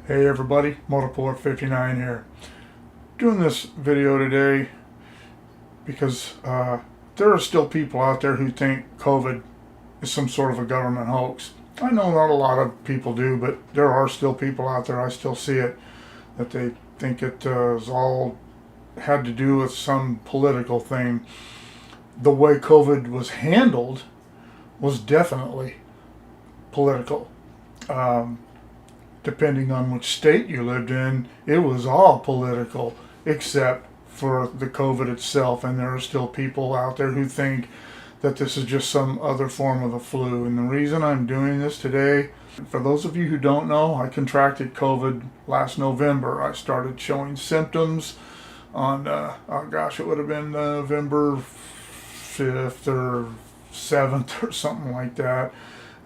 Hey everybody, Motorport59 here. Doing this video today because there are still people out there who think COVID is some sort of a government hoax. I know not a lot of people do, but there are still people out there, I still see it, that they think it is all had to do with some political thing. The way COVID was handled was definitely political. Depending on which state you lived in, it was all political except for the COVID itself. And there are still people out there who think that this is just some other form of the flu. And the reason I'm doing this today, for those of you who don't know, I contracted COVID last November. I started showing symptoms on, it would have been November 5th or 7th or something like that.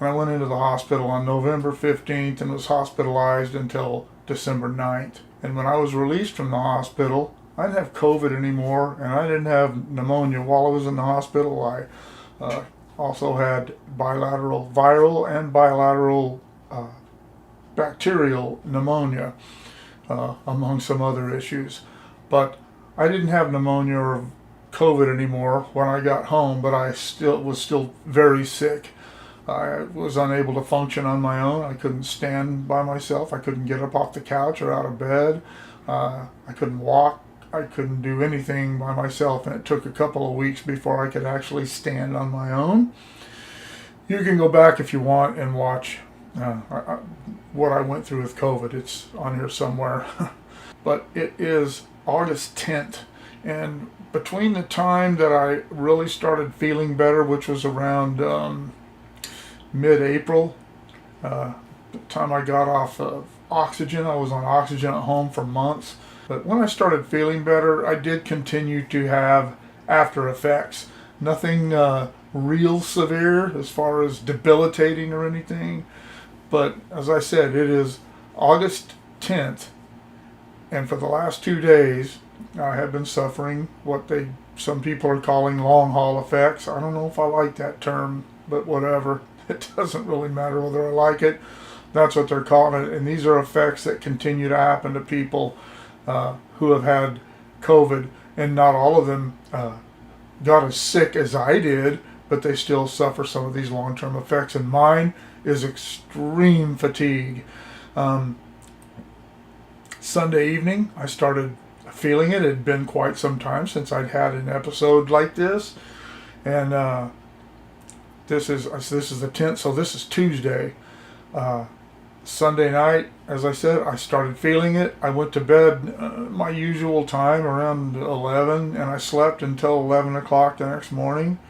And I went into the hospital on November 15th and was hospitalized until December 9th. And when I was released from the hospital, I didn't have COVID anymore, and I didn't have pneumonia while I was in the hospital. I also had bilateral viral and bilateral bacterial pneumonia, among some other issues. But I didn't have pneumonia or COVID anymore when I got home, but I was still very sick. I was unable to function on my own. I couldn't stand by myself. I couldn't get up off the couch or out of bed. I couldn't walk. I couldn't do anything by myself, and it took a couple of weeks before I could actually stand on my own. You can go back if you want and watch what I went through with COVID. It's on here somewhere. But it is August 10th, and between the time that I really started feeling better, which was around mid-April, the time I got off of oxygen. I was on oxygen at home for months. But when I started feeling better, I did continue to have after effects. Nothing real severe as far as debilitating or anything. But as I said, it is August 10th. And for the last 2 days, I have been suffering what some people are calling long haul effects. I don't know if I like that term, but whatever. It doesn't really matter whether I like it. That's what they're calling it. And these are effects that continue to happen to people who have had COVID. And not all of them got as sick as I did, but they still suffer some of these long-term effects. And mine is extreme fatigue. Sunday evening, I started feeling it. It had been quite some time since I'd had an episode like this. And this is the 10th, so this is Tuesday. Sunday night, as I said, I started feeling it. I went to bed my usual time, around 11, and I slept until 11 o'clock the next morning.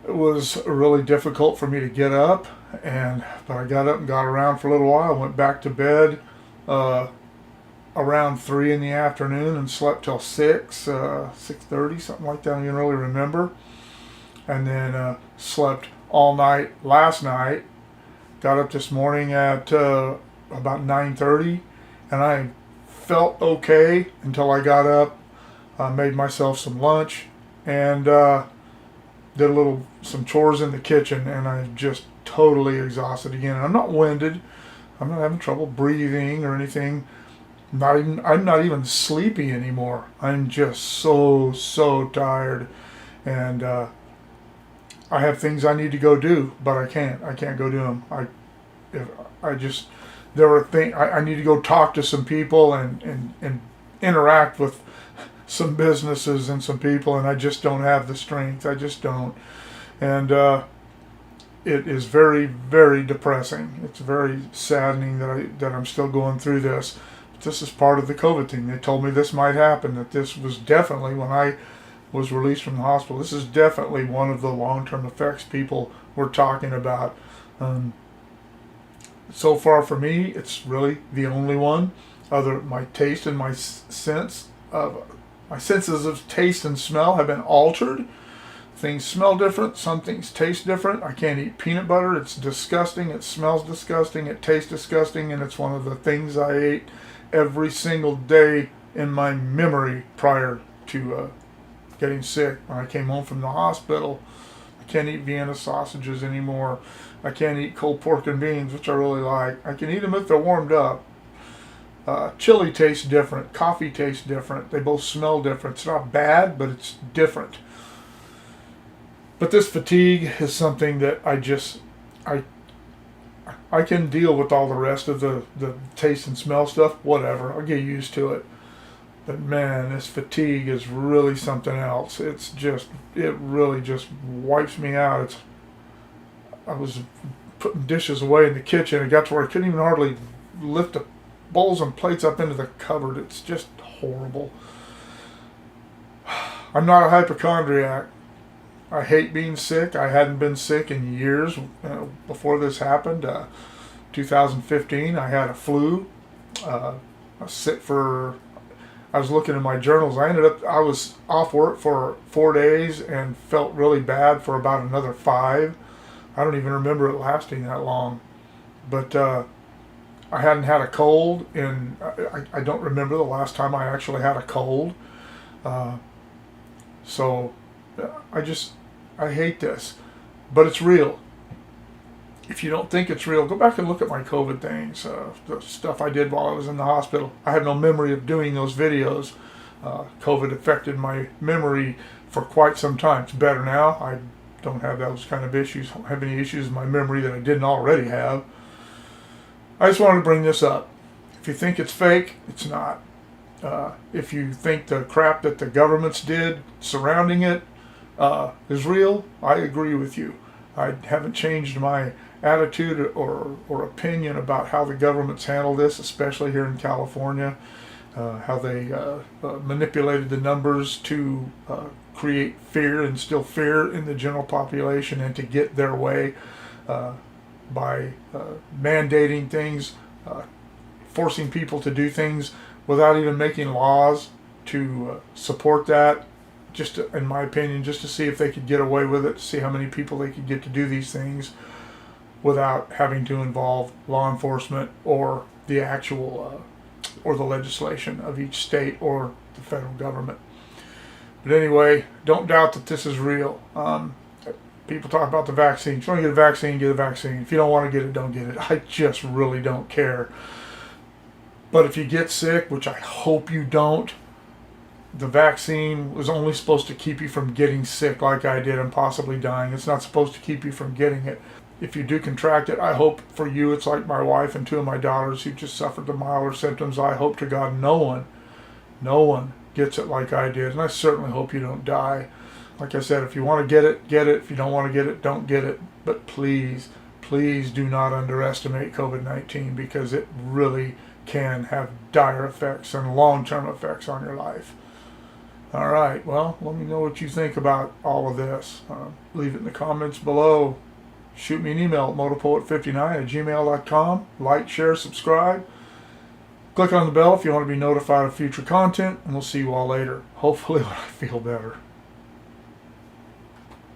It was really difficult for me to get up, but I got up and got around for a little while. I went back to bed around 3 in the afternoon and slept till 6:30, something like that. I don't even really remember. And then slept all night last night. Got up this morning at about 9:30, and I felt okay until I got up, made myself some lunch, and did some chores in the kitchen, and I'm just totally exhausted again. I'm not winded. I'm not having trouble breathing or anything. I'm not even sleepy anymore. I'm just so tired, and I have things I need to go do, but I can't go do them. I need to go talk to some people and interact with some businesses and some people, and I just don't have the strength. I just don't. And it is very, very depressing. It's very saddening that I'm still going through this. But this is part of the COVID thing. They told me this might happen, that this was definitely when I was released from the hospital. This is definitely one of the long-term effects people were talking about. So far for me, it's really the only one. My taste and my senses of taste and smell have been altered. Things smell different. Some things taste different. I can't eat peanut butter. It's disgusting. It smells disgusting. It tastes disgusting. And it's one of the things I ate every single day in my memory prior to getting sick. When I came home from the hospital, I can't eat Vienna sausages anymore. I can't eat cold pork and beans, which I really like. I can eat them if they're warmed up, Chili tastes different. Coffee tastes different. They both smell different. It's not bad, but it's different. But this fatigue is something that I can deal with all the rest of the taste and smell stuff. Whatever. I'll get used to it. But man, this fatigue is really something else. It really just wipes me out. I was putting dishes away in the kitchen. It got to where I couldn't even hardly lift the bowls and plates up into the cupboard. It's just horrible. I'm not a hypochondriac. I hate being sick. I hadn't been sick in years before this happened. 2015, I had a flu. I was sick I was looking in my journals. I was off work for 4 days and felt really bad for about another 5. I don't even remember it lasting that long. But I hadn't had a cold, and I don't remember the last time I actually had a cold. So I hate this. But it's real. If you don't think it's real, go back and look at my COVID things, the stuff I did while I was in the hospital. I have no memory of doing those videos. COVID affected my memory for quite some time. It's better now. I don't have those kind of issues. I don't have any issues in my memory that I didn't already have. I just wanted to bring this up. If you think it's fake, it's not. If you think the crap that the governments did surrounding it is real, I agree with you. I haven't changed my attitude or opinion about how the governments handle this, especially here in California, how they manipulated the numbers to create fear, instill fear in the general population, and to get their way by mandating things, forcing people to do things without even making laws to support that. Just in my opinion, just to see if they could get away with it, see how many people they could get to do these things without having to involve law enforcement or the actual or the legislation of each state or the federal government. But anyway, don't doubt that this is real. People talk about the vaccine. If you want to get a vaccine, get a vaccine. If you don't want to get it, don't get it. I just really don't care. But if you get sick, which I hope you don't, the vaccine was only supposed to keep you from getting sick like I did and possibly dying. It's not supposed to keep you from getting it. If you do contract it, I hope for you it's like my wife and 2 of my daughters who just suffered the milder symptoms. I hope to God no one gets it like I did. And I certainly hope you don't die. Like I said, if you want to get it, get it. If you don't want to get it, don't get it. But please, please do not underestimate COVID-19, because it really can have dire effects and long-term effects on your life. All right, well, let me know what you think about all of this. Leave it in the comments below. Shoot me an email at motopoet59@gmail.com. Like, share, subscribe. Click on the bell if you want to be notified of future content, and we'll see you all later. Hopefully when I feel better.